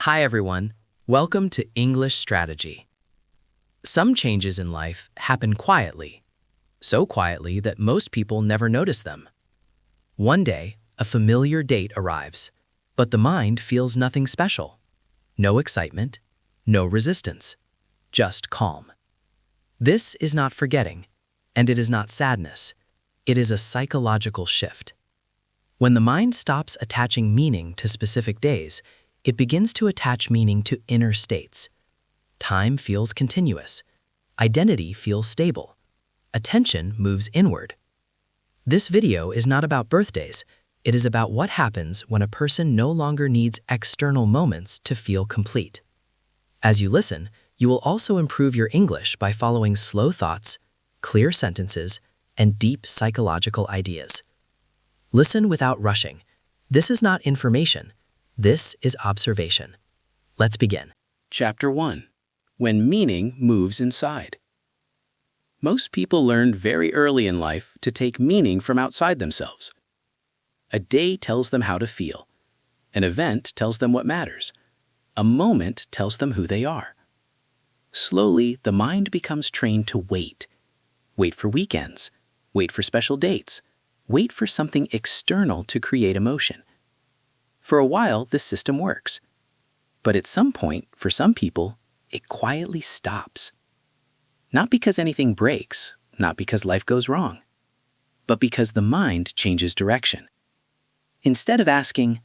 Hi everyone, welcome to English Strategy. Some changes in life happen quietly, so quietly that most people never notice them. One day, a familiar date arrives, but the mind feels nothing special. No excitement, no resistance, just calm. This is not forgetting, and it is not sadness. It is a psychological shift. When the mind stops attaching meaning to specific days, it begins to attach meaning to inner states. Time feels continuous. Identity feels stable. Attention moves inward. This video is not about birthdays. It is about what happens when a person no longer needs external moments to feel complete. As you listen, you will also improve your English by following slow thoughts, clear sentences, and deep psychological ideas. Listen without rushing. This is not information. This is observation. Let's begin. Chapter 1. When Meaning Moves Inside. Most people learn very early in life to take meaning from outside themselves. A day tells them how to feel. An event tells them what matters. A moment tells them who they are. Slowly, the mind becomes trained to wait. Wait for weekends. Wait for special dates. Wait for something external to create emotion. For a while, this system works. But at some point, for some people, it quietly stops. Not because anything breaks, not because life goes wrong, but because the mind changes direction. Instead of asking,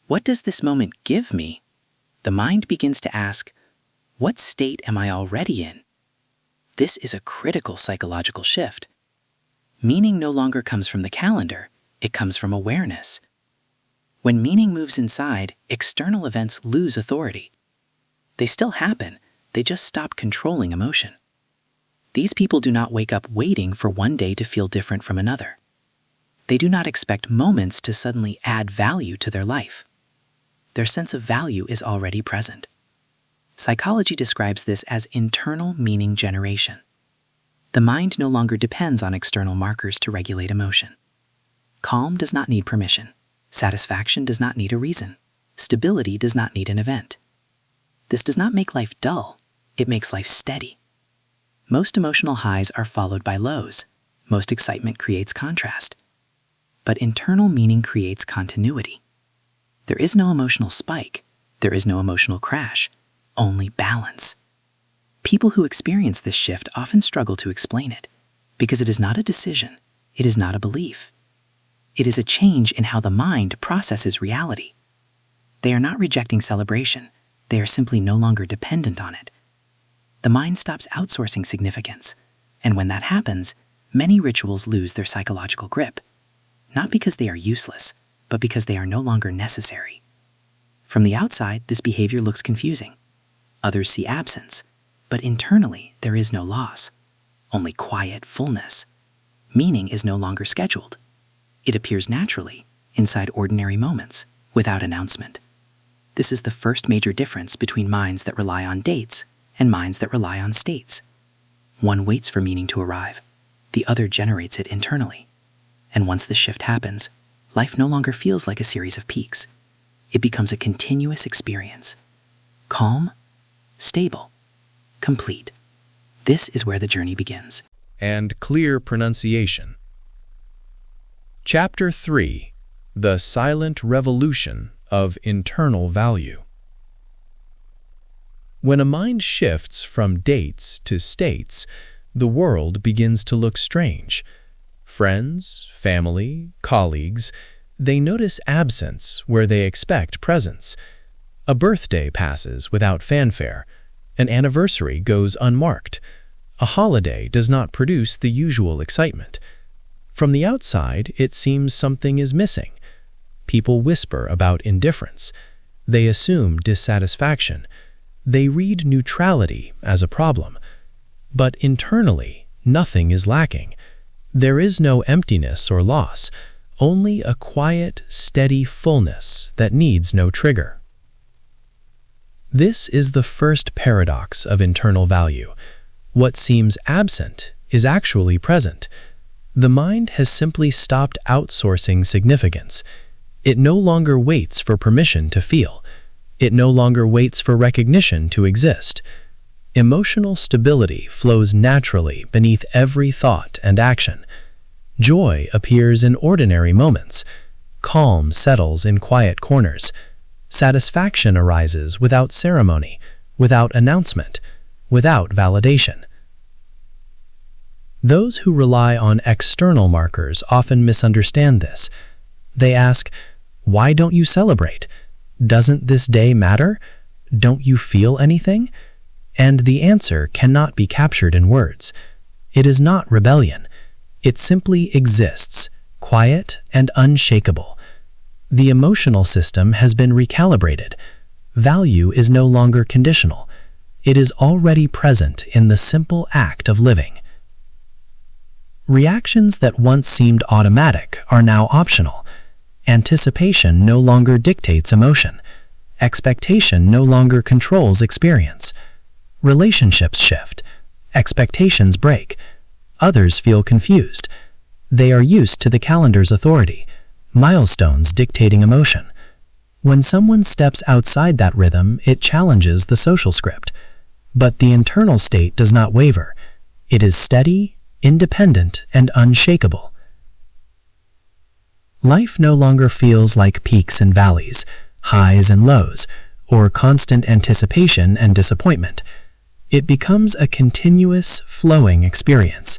"What does this moment give me?" the mind begins to ask, "What state am I already in?" This is a critical psychological shift. Meaning no longer comes from the calendar, it comes from awareness. When meaning moves inside, external events lose authority. They still happen, they just stop controlling emotion. These people do not wake up waiting for one day to feel different from another. They do not expect moments to suddenly add value to their life. Their sense of value is already present. Psychology describes this as internal meaning generation. The mind no longer depends on external markers to regulate emotion. Calm does not need permission. Satisfaction does not need a reason. Stability does not need an event. This does not make life dull. It makes life steady. Most emotional highs are followed by lows. Most excitement creates contrast. But internal meaning creates continuity. There is no emotional spike. There is no emotional crash. Only balance. People who experience this shift often struggle to explain it, because it is not a decision. It is not a belief. It is a change in how the mind processes reality. They are not rejecting celebration. They are simply no longer dependent on it. The mind stops outsourcing significance, and when that happens, many rituals lose their psychological grip. Not because they are useless, but because they are no longer necessary. From the outside, this behavior looks confusing. Others see absence, but internally there is no loss, only quiet fullness. Meaning is no longer scheduled. It appears naturally, inside ordinary moments, without announcement. This is the first major difference between minds that rely on dates and minds that rely on states. One waits for meaning to arrive. The other generates it internally. And once this shift happens, life no longer feels like a series of peaks. It becomes a continuous experience. Calm, stable, complete. This is where the journey begins. And clear pronunciation. Chapter 3. The Silent Revolution of Internal Value. When a mind shifts from dates to states, the world begins to look strange. Friends, family, colleagues, they notice absence where they expect presence. A birthday passes without fanfare. An anniversary goes unmarked. A holiday does not produce the usual excitement. From the outside, it seems something is missing. People whisper about indifference. They assume dissatisfaction. They read neutrality as a problem. But internally, nothing is lacking. There is no emptiness or loss, only a quiet, steady fullness that needs no trigger. This is the first paradox of internal value. What seems absent is actually present. The mind has simply stopped outsourcing significance. It no longer waits for permission to feel. It no longer waits for recognition to exist. Emotional stability flows naturally beneath every thought and action. Joy appears in ordinary moments. Calm settles in quiet corners. Satisfaction arises without ceremony, without announcement, without validation. Those who rely on external markers often misunderstand this. They ask, "Why don't you celebrate? Doesn't this day matter? Don't you feel anything?" And the answer cannot be captured in words. It is not rebellion. It simply exists, quiet and unshakable. The emotional system has been recalibrated. Value is no longer conditional. It is already present in the simple act of living. Reactions that once seemed automatic are now optional. Anticipation no longer dictates emotion. Expectation no longer controls experience. Relationships shift. Expectations break. Others feel confused. They are used to the calendar's authority, milestones dictating emotion. When someone steps outside that rhythm, it challenges the social script. But the internal state does not waver. It is steady, independent, and unshakable. Life no longer feels like peaks and valleys, highs and lows, or constant anticipation and disappointment. It becomes a continuous, flowing experience.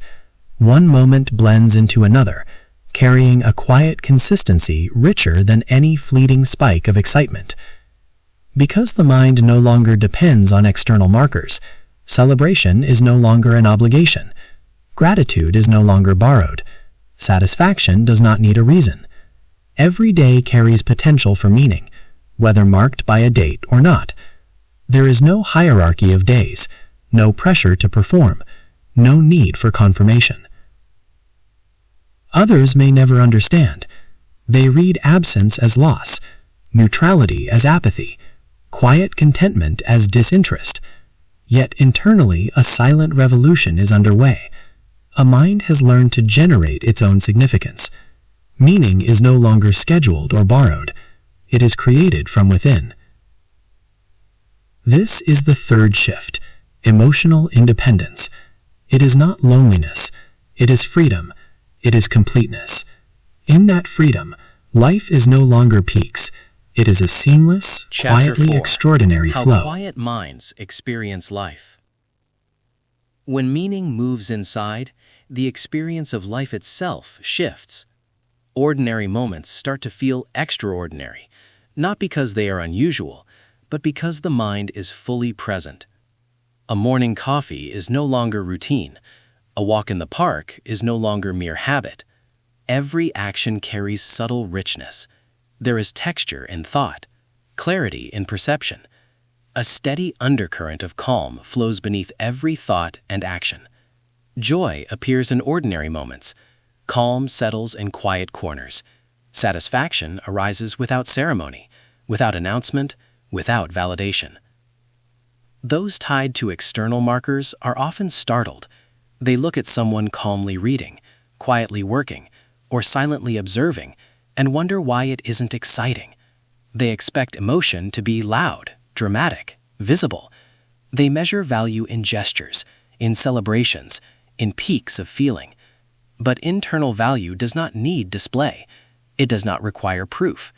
One moment blends into another, carrying a quiet consistency richer than any fleeting spike of excitement. Because the mind no longer depends on external markers, celebration is no longer an obligation. Gratitude is no longer borrowed. Satisfaction does not need a reason. Every day carries potential for meaning, whether marked by a date or not. There is no hierarchy of days, no pressure to perform, no need for confirmation. Others may never understand. They read absence as loss, neutrality as apathy, quiet contentment as disinterest. Yet internally, a silent revolution is underway. A mind has learned to generate its own significance. Meaning is no longer scheduled or borrowed. It is created from within. This is the third shift, emotional independence. It is not loneliness. It is freedom. It is completeness. In that freedom, life is no longer peaks. It is a seamless, quietly 4. extraordinary How flow. quiet minds experience life. When meaning moves inside, the experience of life itself shifts. Ordinary moments start to feel extraordinary, not because they are unusual, but because the mind is fully present. A morning coffee is no longer routine. A walk in the park is no longer mere habit. Every action carries subtle richness. There is texture in thought, clarity in perception. A steady undercurrent of calm flows beneath every thought and action. Joy appears in ordinary moments. Calm settles in quiet corners. Satisfaction arises without ceremony, without announcement, without validation. Those tied to external markers are often startled. They look at someone calmly reading, quietly working, or silently observing, and wonder why it isn't exciting. They expect emotion to be loud, dramatic, visible. They measure value in gestures, in celebrations, in peaks of feeling. But internal value does not need display. It does not require proof.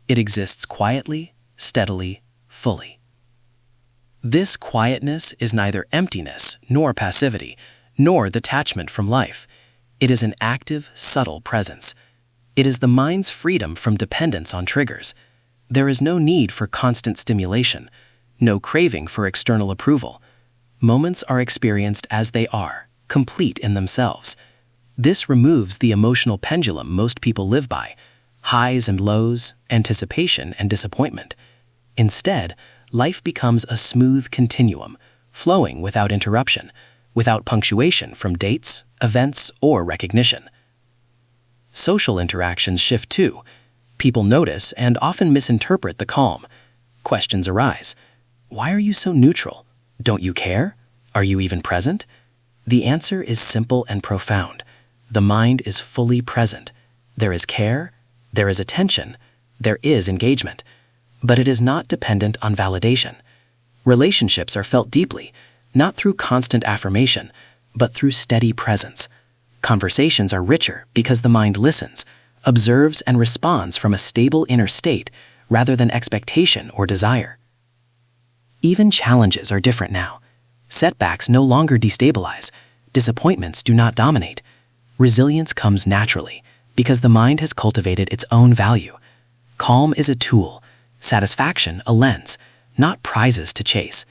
It exists quietly, steadily, fully. This quietness is neither emptiness nor passivity, nor detachment from life. It is an active, subtle presence. It is the mind's freedom from dependence on triggers. There is no need for constant stimulation, no craving for external approval. Moments are experienced as they are, complete in themselves. This removes the emotional pendulum most people live by, highs and lows, anticipation and disappointment. Instead, life becomes a smooth continuum, flowing without interruption, without punctuation from dates, events, or recognition. Social interactions shift too. People notice and often misinterpret the calm. Questions arise. Why are you so neutral? Don't you care? Are you even present? The answer is simple and profound. The mind is fully present. There is care, there is attention, there is engagement. but it is not dependent on validation. Relationships are felt deeply, not through constant affirmation, but through steady presence. Conversations are richer because the mind listens, observes, and responds from a stable inner state rather than expectation or desire. Even challenges are different now. Setbacks no longer destabilize. Disappointments do not dominate. Resilience comes naturally because the mind has cultivated its own value. Calm is a tool, satisfaction a lens, not prizes to chase.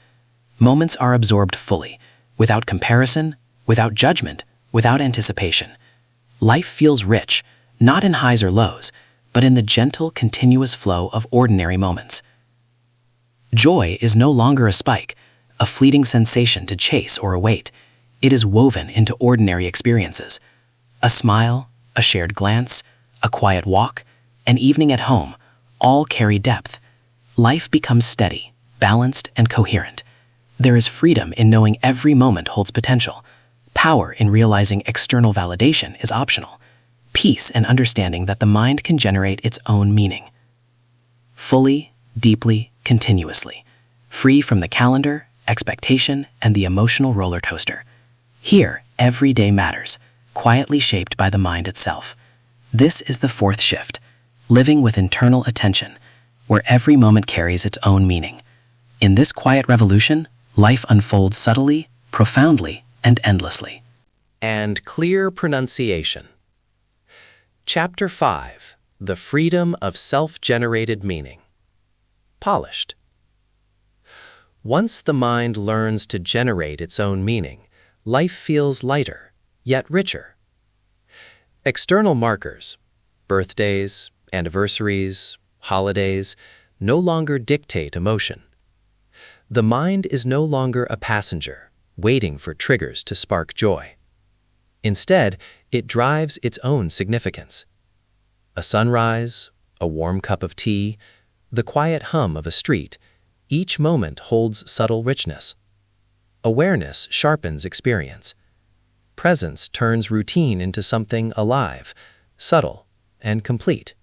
Moments are absorbed fully, without comparison, without judgment, without anticipation. Life feels rich, not in highs or lows, but in the gentle, continuous flow of ordinary moments. Joy is no longer a spike, a fleeting sensation to chase or await. It is woven into ordinary experiences. A smile, a shared glance, a quiet walk, an evening at home, all carry depth. Life becomes steady, balanced, and coherent. There is freedom in knowing every moment holds potential. Power in realizing external validation is optional. Peace and understanding that the mind can generate its own meaning. Fully, deeply, continuously. Free from the calendar, expectation, and the emotional roller coaster. Here, every day matters, quietly shaped by the mind itself. This is the fourth shift, living with internal attention, where every moment carries its own meaning. In this quiet revolution, life unfolds subtly, profoundly, and endlessly. And clear pronunciation. Chapter 5. The Freedom of Self-Generated Meaning. Polished. Once the mind learns to generate its own meaning, life feels lighter, yet richer. External markers, birthdays, anniversaries, holidays, no longer dictate emotion. The mind is no longer a passenger, waiting for triggers to spark joy. Instead, it drives its own significance. A sunrise, a warm cup of tea, the quiet hum of a street, each moment holds subtle richness. Awareness sharpens experience. Presence turns routine into something alive, subtle, and complete.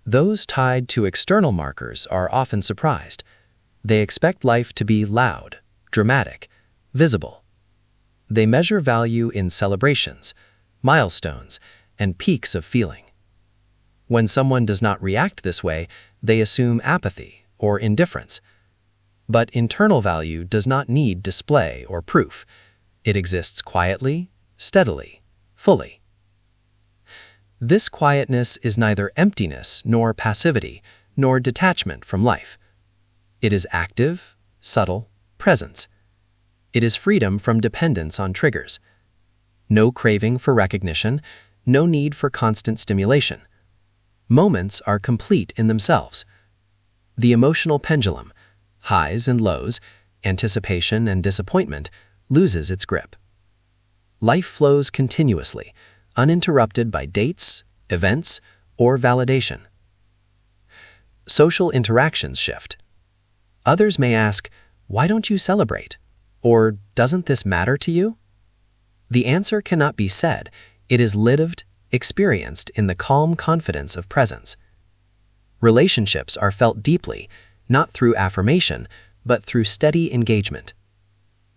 Those tied to external markers are often surprised. They expect life to be loud, dramatic, visible. They measure value in celebrations, milestones, and peaks of feeling. When someone does not react this way, they assume apathy or indifference. But internal value does not need display or proof. It exists quietly, steadily, fully. This quietness is neither emptiness nor passivity, nor detachment from life. It is active, subtle, presence. It is freedom from dependence on triggers. No craving for recognition, no need for constant stimulation. Moments are complete in themselves. The emotional pendulum, highs and lows, anticipation and disappointment, loses its grip. Life flows continuously, uninterrupted by dates, events, or validation. Social interactions shift. Others may ask, "Why don't you celebrate?" Or, "Doesn't this matter to you?" The answer cannot be said. It is lived, experienced in the calm confidence of presence. Relationships are felt deeply, not through affirmation, but through steady engagement.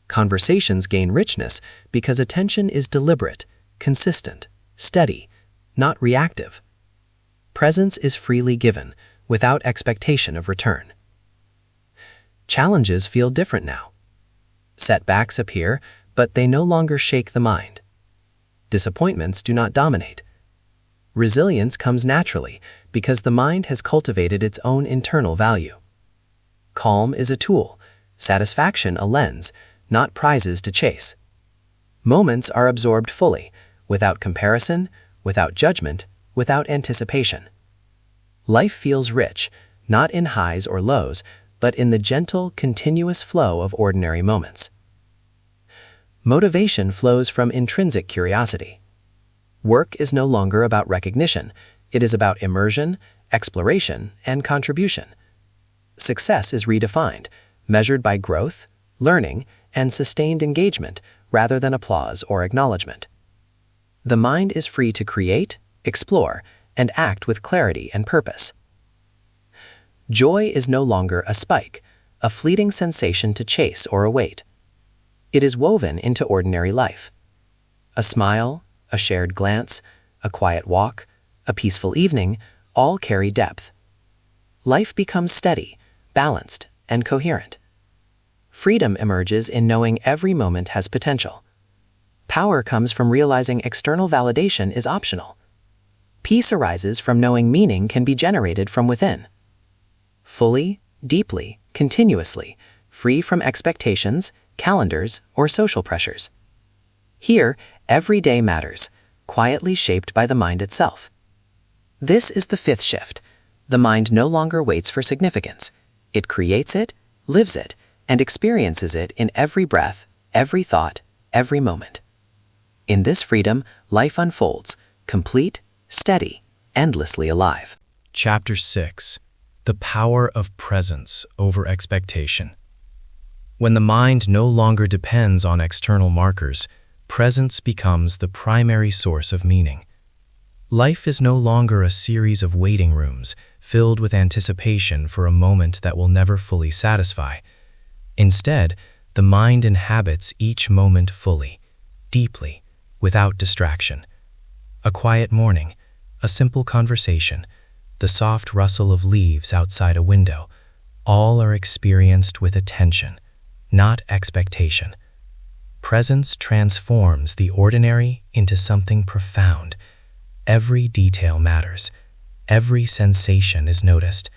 Conversations gain richness because attention is deliberate, consistent, steady, not reactive. Presence is freely given, without expectation of return. Challenges feel different now. Setbacks appear, but they no longer shake the mind. Disappointments do not dominate. Resilience comes naturally because the mind has cultivated its own internal value. Calm is a tool, satisfaction a lens, not prizes to chase. Moments are absorbed fully, without comparison, without judgment, without anticipation. Life feels rich, not in highs or lows, but in the gentle, continuous flow of ordinary moments. Motivation flows from intrinsic curiosity. Work is no longer about recognition. It is about immersion, exploration, and contribution. Success is redefined, measured by growth, learning, and sustained engagement rather than applause or acknowledgement. The mind is free to create, explore, and act with clarity and purpose. Joy is no longer a spike, a fleeting sensation to chase or await. It is woven into ordinary life. A smile, a shared glance, a quiet walk, a peaceful evening, all carry depth. Life becomes steady, balanced, and coherent. Freedom emerges in knowing every moment has potential. Power comes from realizing external validation is optional. Peace arises from knowing meaning can be generated from within. Fully, deeply, continuously, free from expectations, calendars, or social pressures. Here, every day matters, quietly shaped by the mind itself. This is the fifth shift. The mind no longer waits for significance. It creates it, lives it, and experiences it in every breath, every thought, every moment. In this freedom, life unfolds, complete, steady, endlessly alive. Chapter 6. The Power of Presence over Expectation. When the mind no longer depends on external markers, presence becomes the primary source of meaning. Life is no longer a series of waiting rooms filled with anticipation for a moment that will never fully satisfy. Instead, the mind inhabits each moment fully, deeply, without distraction. A quiet morning, a simple conversation, the soft rustle of leaves outside a window, all are experienced with attention, not expectation. Presence transforms the ordinary into something profound. Every detail matters. Every sensation is noticed.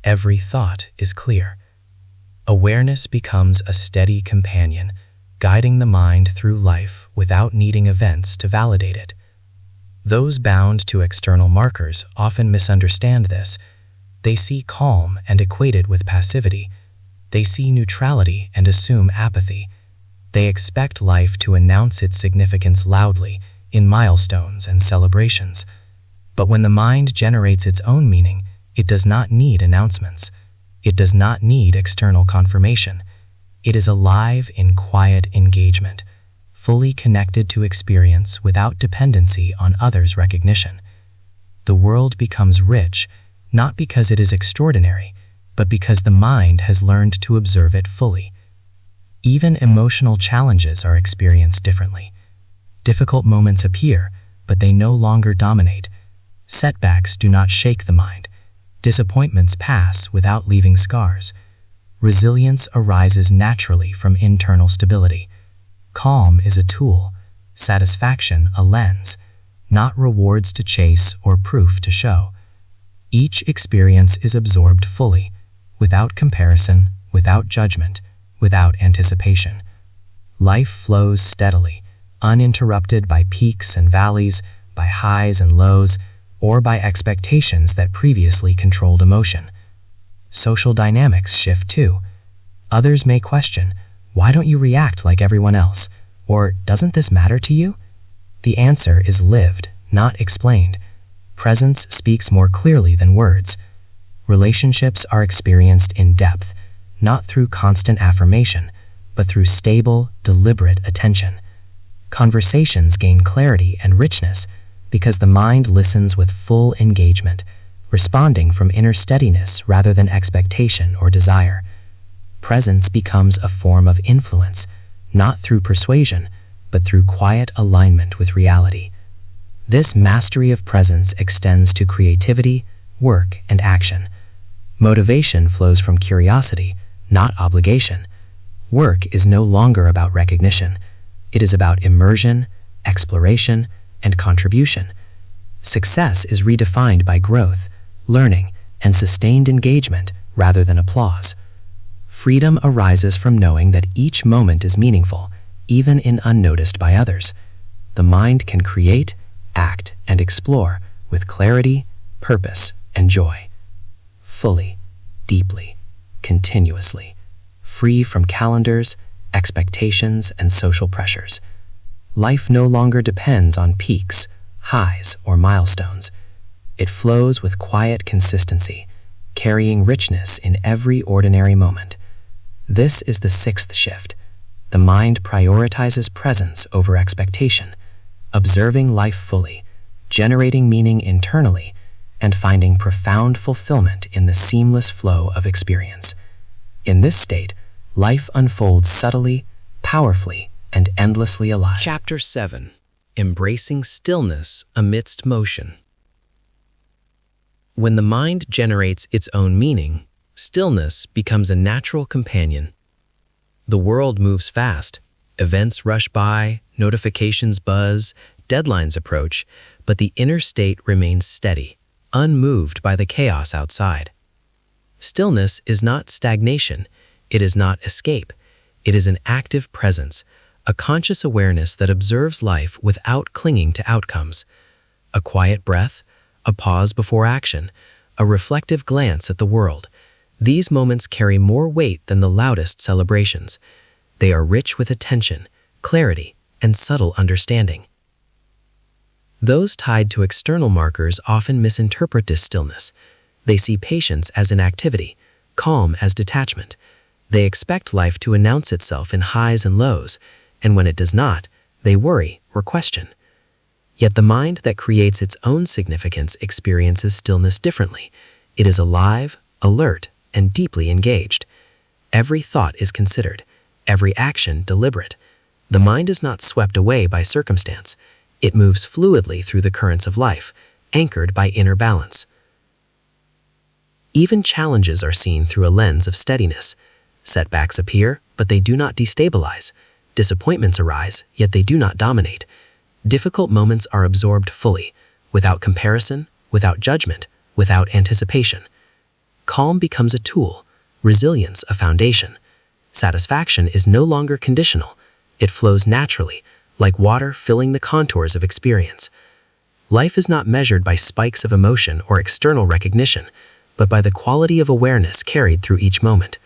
Every thought is clear. Awareness becomes a steady companion, guiding the mind through life without needing events to validate it. Those bound to external markers often misunderstand this. They see calm and equate it with passivity. They see neutrality and assume apathy. They expect life to announce its significance loudly in milestones and celebrations. But when the mind generates its own meaning, it does not need announcements. It does not need external confirmation. It is alive in quiet engagement, fully connected to experience without dependency on others' recognition. The world becomes rich, not because it is extraordinary, but because the mind has learned to observe it fully. Even emotional challenges are experienced differently. Difficult moments appear, but they no longer dominate. Setbacks do not shake the mind. Disappointments pass without leaving scars. Resilience arises naturally from internal stability. Calm is a tool, satisfaction a lens, not rewards to chase or proof to show. Each experience is absorbed fully, without comparison, without judgment, without anticipation. Life flows steadily, uninterrupted by peaks and valleys, by highs and lows, or by expectations that previously controlled emotion. Social dynamics shift too. Others may question, "Why don't you react like everyone else?" Or, "Doesn't this matter to you?" The answer is lived, not explained. Presence speaks more clearly than words. Relationships are experienced in depth, not through constant affirmation, but through stable, deliberate attention. Conversations gain clarity and richness because the mind listens with full engagement, responding from inner steadiness rather than expectation or desire. Presence becomes a form of influence, not through persuasion, but through quiet alignment with reality. This mastery of presence extends to creativity, work, and action. Motivation flows from curiosity, not obligation. Work is no longer about recognition. It is about immersion, exploration, and contribution. Success is redefined by growth, learning, and sustained engagement rather than applause. Freedom arises from knowing that each moment is meaningful, even in unnoticed by others. The mind can create, act, and explore with clarity, purpose, and joy. Fully, deeply, continuously, free from calendars, expectations, and social pressures. Life no longer depends on peaks, highs, or milestones. It flows with quiet consistency, carrying richness in every ordinary moment. This is the sixth shift. The mind prioritizes presence over expectation, observing life fully, generating meaning internally, and finding profound fulfillment in the seamless flow of experience. In this state, life unfolds subtly, powerfully, and endlessly alive. Chapter 7. Embracing Stillness Amidst Motion. When the mind generates its own meaning, stillness becomes a natural companion. The world moves fast. Events rush by, notifications buzz, deadlines approach, but the inner state remains steady, unmoved by the chaos outside. Stillness is not stagnation. It is not escape. It is an active presence, a conscious awareness that observes life without clinging to outcomes. A quiet breath, a pause before action, a reflective glance at the world. These moments carry more weight than the loudest celebrations. They are rich with attention, clarity, and subtle understanding. Those tied to external markers often misinterpret this stillness. They see patience as inactivity, calm as detachment. They expect life to announce itself in highs and lows, and when it does not, they worry or question. Yet the mind that creates its own significance experiences stillness differently. It is alive, alert, and deeply engaged. Every thought is considered, every action deliberate. The mind is not swept away by circumstance. It moves fluidly through the currents of life, anchored by inner balance. Even challenges are seen through a lens of steadiness. Setbacks appear, but they do not destabilize. Disappointments arise, yet they do not dominate. Difficult moments are absorbed fully, without comparison, without judgment, without anticipation. Calm becomes a tool, resilience a foundation. Satisfaction is no longer conditional. It flows naturally, like water filling the contours of experience. Life is not measured by spikes of emotion or external recognition, but by the quality of awareness carried through each moment.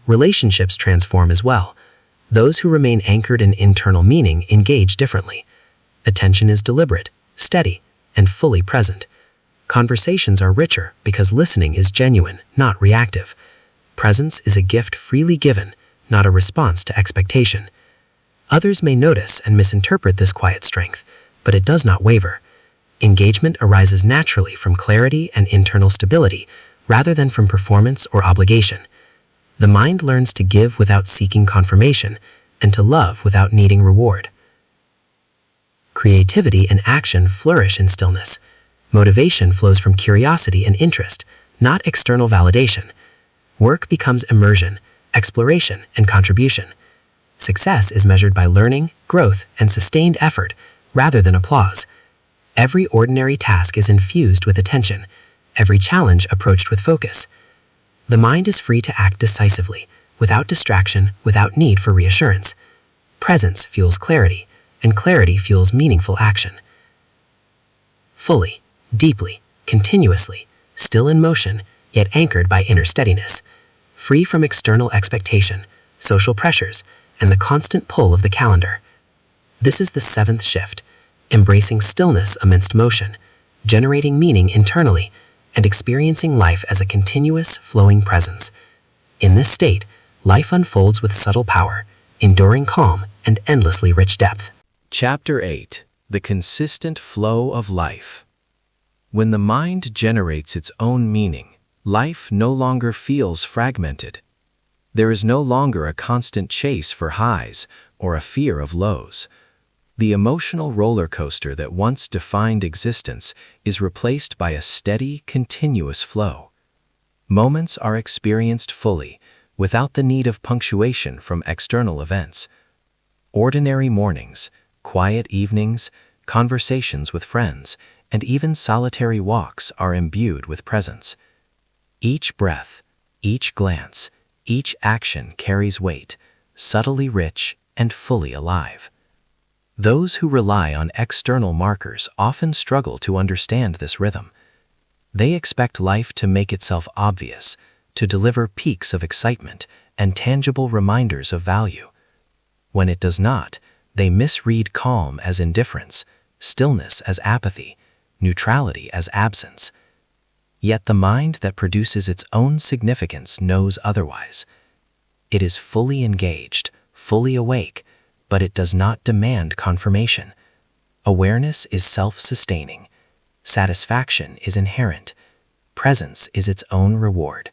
Relationships transform as well. Those who remain anchored in internal meaning engage differently. Attention is deliberate, steady, and fully present. Conversations are richer because listening is genuine, not reactive. Presence is a gift freely given, not a response to expectation. Others may notice and misinterpret this quiet strength, but it does not waver. Engagement arises naturally from clarity and internal stability, rather than from performance or obligation. The mind learns to give without seeking confirmation, and to love without needing reward. Creativity and action flourish in stillness. Motivation flows from curiosity and interest, not external validation. Work becomes immersion, exploration, and contribution. Success is measured by learning, growth, and sustained effort, rather than applause. Every ordinary task is infused with attention, every challenge approached with focus. The mind is free to act decisively, without distraction, without need for reassurance. Presence fuels clarity, and clarity fuels meaningful action. Fully, deeply, continuously, still in motion, yet anchored by inner steadiness. Free from external expectation, social pressures, and the constant pull of the calendar. This is the seventh shift, embracing stillness amidst motion, generating meaning internally, and experiencing life as a continuous, flowing presence. In this state, life unfolds with subtle power, enduring calm, and endlessly rich depth. Chapter 8. The Consistent Flow of Life. When the mind generates its own meaning, life no longer feels fragmented. There is no longer a constant chase for highs or a fear of lows. The emotional roller coaster that once defined existence is replaced by a steady, continuous flow. Moments are experienced fully, without the need of punctuation from external events. Ordinary mornings, quiet evenings, conversations with friends, and even solitary walks are imbued with presence. Each breath, each glance, each action carries weight, subtly rich and fully alive. Those who rely on external markers often struggle to understand this rhythm. They expect life to make itself obvious, to deliver peaks of excitement and tangible reminders of value. When it does not, they misread calm as indifference, stillness as apathy, neutrality as absence. Yet the mind that produces its own significance knows otherwise. It is fully engaged, fully awake, but it does not demand confirmation. Awareness is self-sustaining. Satisfaction is inherent. Presence is its own reward.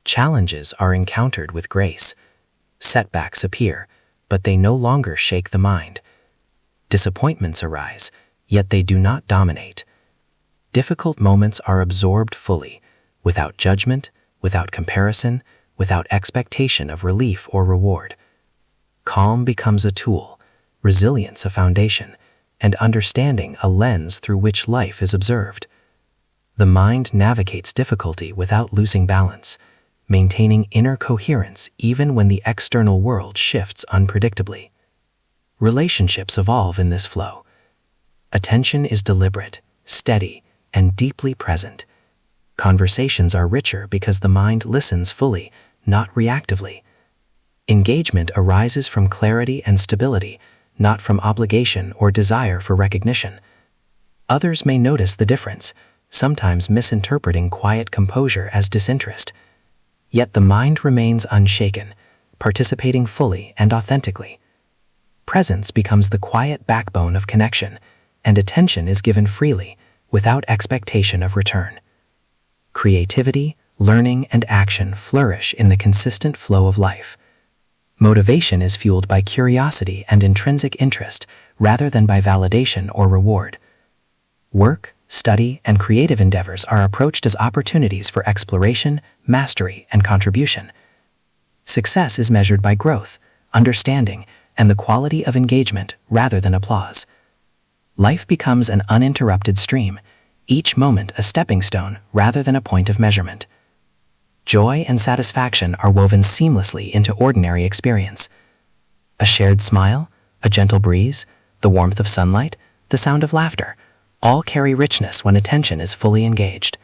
Challenges are encountered with grace. Setbacks appear, but they no longer shake the mind. Disappointments arise, yet they do not dominate. Difficult moments are absorbed fully, without judgment, without comparison, without expectation of relief or reward. Calm becomes a tool, resilience a foundation, and understanding a lens through which life is observed. The mind navigates difficulty without losing balance, maintaining inner coherence even when the external world shifts unpredictably. Relationships evolve in this flow. Attention is deliberate, steady, and deeply present. Conversations are richer because the mind listens fully, not reactively. Engagement arises from clarity and stability, not from obligation or desire for recognition. Others may notice the difference, sometimes misinterpreting quiet composure as disinterest. Yet the mind remains unshaken, participating fully and authentically. Presence becomes the quiet backbone of connection, and attention is given freely, without expectation of return. Creativity, learning, and action flourish in the consistent flow of life. Motivation is fueled by curiosity and intrinsic interest rather than by validation or reward. Work, study, and creative endeavors are approached as opportunities for exploration, mastery, and contribution. Success is measured by growth, understanding, and the quality of engagement rather than applause. Life becomes an uninterrupted stream, each moment a stepping stone rather than a point of measurement. Joy and satisfaction are woven seamlessly into ordinary experience. A shared smile, a gentle breeze, the warmth of sunlight, the sound of laughter, all carry richness when attention is fully engaged.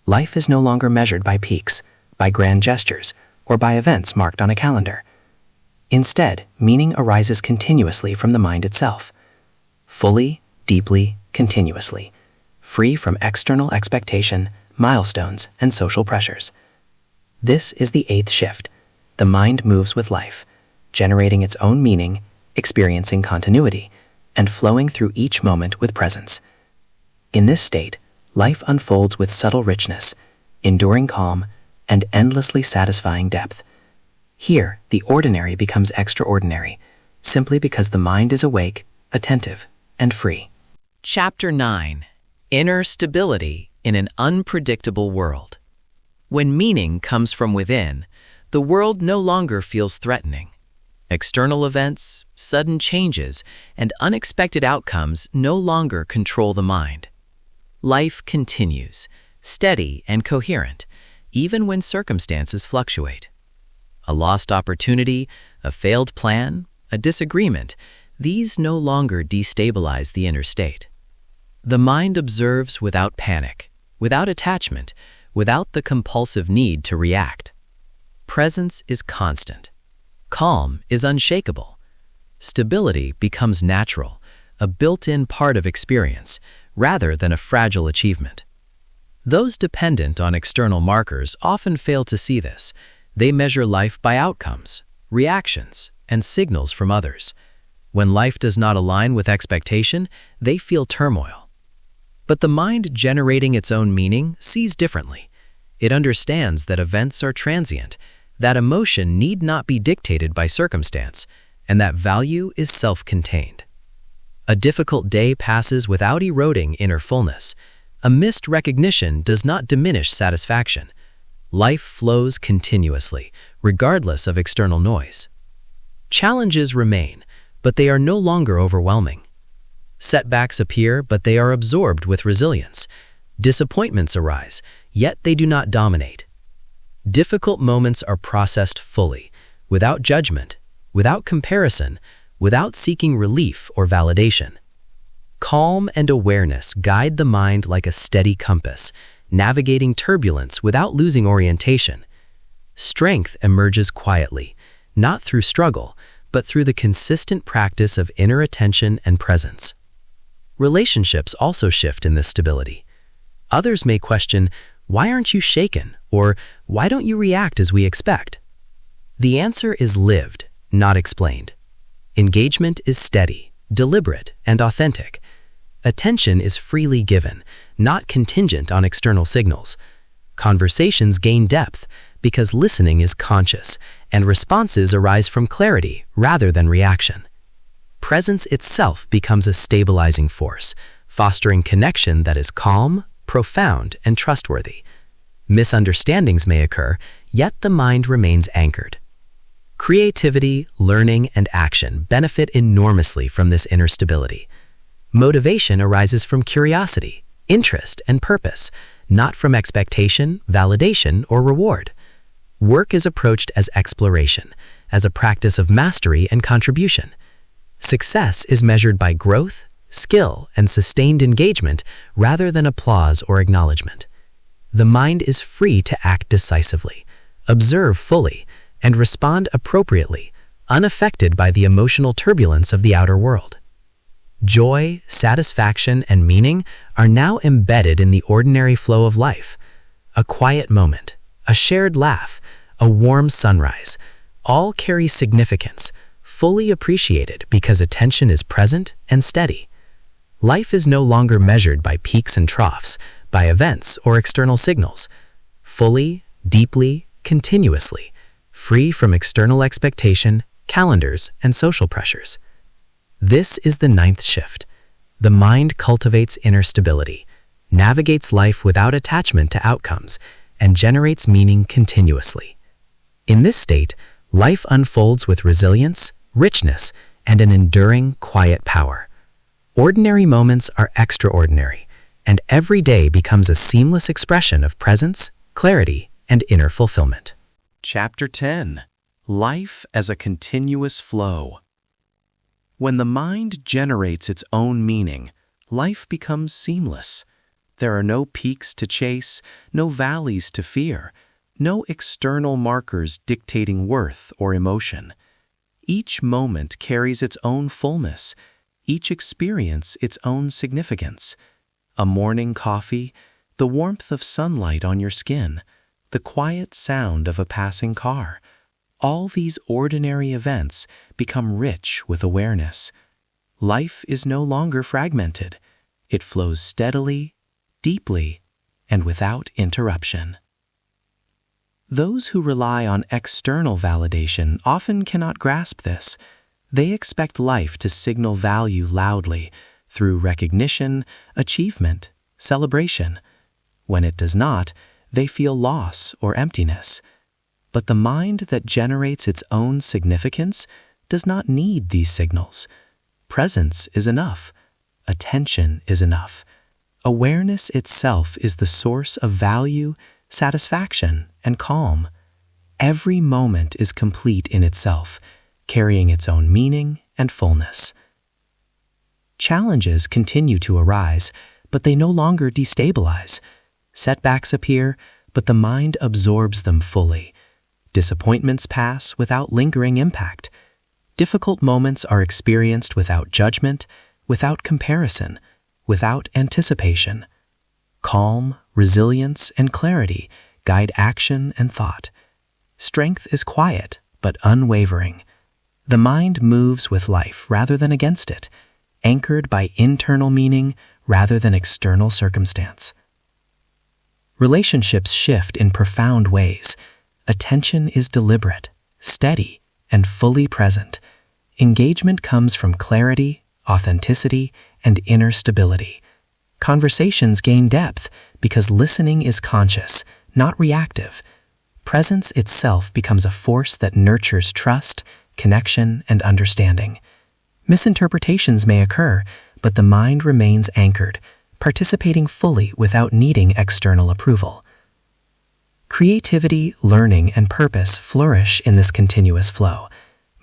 Life is no longer measured by peaks, by grand gestures, or by events marked on a calendar. Instead, meaning arises continuously from the mind itself. Fully, deeply, continuously, free from external expectation, milestones, and social pressures. This is the eighth shift. The mind moves with life, generating its own meaning, experiencing continuity, and flowing through each moment with presence. In this state, life unfolds with subtle richness, enduring calm, and endlessly satisfying depth. Here, the ordinary becomes extraordinary, simply because the mind is awake, attentive, and free. Chapter 9. Inner Stability in an Unpredictable World. When meaning comes from within, the world no longer feels threatening. External events, sudden changes, and unexpected outcomes no longer control the mind. Life continues, steady and coherent, even when circumstances fluctuate. A lost opportunity, a failed plan, a disagreement, these no longer destabilize the inner state. The mind observes without panic, without attachment, without the compulsive need to react. Presence is constant. Calm is unshakable. Stability becomes natural, a built-in part of experience, rather than a fragile achievement. Those dependent on external markers often fail to see this. They measure life by outcomes, reactions, and signals from others. When life does not align with expectation, they feel turmoil. But the mind generating its own meaning sees differently. It understands that events are transient, that emotion need not be dictated by circumstance, and that value is self-contained. A difficult day passes without eroding inner fullness. A missed recognition does not diminish satisfaction. Life flows continuously, regardless of external noise. Challenges remain, but they are no longer overwhelming. Setbacks appear, but they are absorbed with resilience. Disappointments arise, yet they do not dominate. Difficult moments are processed fully, without judgment, without comparison, without seeking relief or validation. Calm and awareness guide the mind like a steady compass, navigating turbulence without losing orientation. Strength emerges quietly, not through struggle, but through the consistent practice of inner attention and presence. Relationships also shift in this stability. Others may question, "Why aren't you shaken?" or "Why don't you react as we expect?" The answer is lived, not explained. Engagement is steady, deliberate, and authentic. Attention is freely given, not contingent on external signals. Conversations gain depth because listening is conscious, and responses arise from clarity rather than reaction. Presence itself becomes a stabilizing force, fostering connection that is calm, profound, and trustworthy. Misunderstandings may occur, yet the mind remains anchored. Creativity, learning, and action benefit enormously from this inner stability. Motivation arises from curiosity, interest, and purpose, not from expectation, validation, or reward. Work is approached as exploration, as a practice of mastery and contribution. Success is measured by growth, skill, and sustained engagement rather than applause or acknowledgement. The mind is free to act decisively, observe fully, and respond appropriately, unaffected by the emotional turbulence of the outer world. Joy, satisfaction, and meaning are now embedded in the ordinary flow of life. A quiet moment, a shared laugh, a warm sunrise, all carry significance, fully appreciated because attention is present and steady. Life is no longer measured by peaks and troughs, by events or external signals. Fully, deeply, continuously, free from external expectation, calendars, and social pressures. This is the ninth shift. The mind cultivates inner stability, navigates life without attachment to outcomes, and generates meaning continuously. In this state, life unfolds with resilience, richness, and an enduring, quiet power. Ordinary moments are extraordinary, and every day becomes a seamless expression of presence, clarity, and inner fulfillment. Chapter 10. Life as a Continuous Flow. When the mind generates its own meaning, life becomes seamless. There are no peaks to chase, no valleys to fear, no external markers dictating worth or emotion. Each moment carries its own fullness, each experience its own significance. A morning coffee, the warmth of sunlight on your skin, the quiet sound of a passing car. All these ordinary events become rich with awareness. Life is no longer fragmented. It flows steadily, deeply, and without interruption. Those who rely on external validation often cannot grasp this. They expect life to signal value loudly through recognition, achievement, celebration. When it does not, they feel loss or emptiness. But the mind that generates its own significance does not need these signals. Presence is enough. Attention is enough. Awareness itself is the source of value, satisfaction, and calm. Every moment is complete in itself, carrying its own meaning and fullness. Challenges continue to arise, but they no longer destabilize. Setbacks appear, but the mind absorbs them fully. Disappointments pass without lingering impact. Difficult moments are experienced without judgment, without comparison, without anticipation. Calm, resilience, and clarity guide action and thought. Strength is quiet, but unwavering. The mind moves with life rather than against it, anchored by internal meaning rather than external circumstance. Relationships shift in profound ways. Attention is deliberate, steady, and fully present. Engagement comes from clarity, authenticity, and inner stability. Conversations gain depth because listening is conscious, not reactive. Presence itself becomes a force that nurtures trust, connection, and understanding. Misinterpretations may occur, but the mind remains anchored, participating fully without needing external approval. Creativity, learning, and purpose flourish in this continuous flow.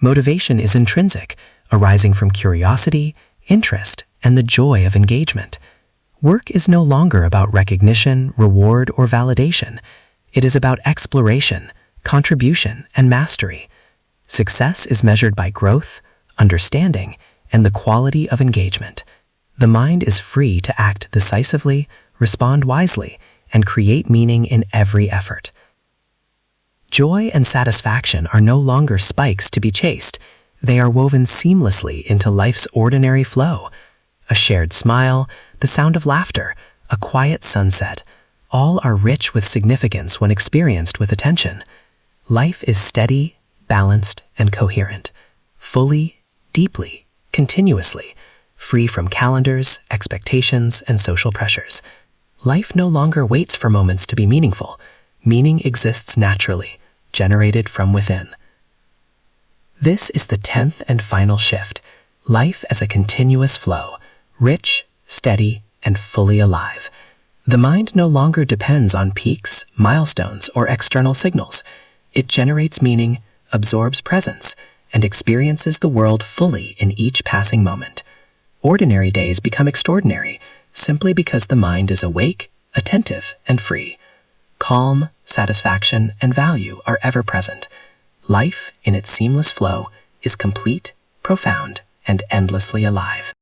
Motivation is intrinsic, arising from curiosity, interest, and the joy of engagement. Work is no longer about recognition, reward, or validation. It is about exploration, contribution, and mastery. Success is measured by growth, understanding, and the quality of engagement. The mind is free to act decisively, respond wisely, and create meaning in every effort. Joy and satisfaction are no longer spikes to be chased. They are woven seamlessly into life's ordinary flow. A shared smile, the sound of laughter, a quiet sunset, all are rich with significance when experienced with attention. Life is steady, balanced, and coherent, fully, deeply, continuously, free from calendars, expectations, and social pressures. Life no longer waits for moments to be meaningful. Meaning exists naturally, generated from within. This is the 10th and final shift, life as a continuous flow, rich, steady, and fully alive. The mind no longer depends on peaks, milestones, or external signals. It generates meaning, absorbs presence, and experiences the world fully in each passing moment. Ordinary days become extraordinary simply because the mind is awake, attentive, and free. Calm, satisfaction, and value are ever present. Life, in its seamless flow, is complete, profound, and endlessly alive.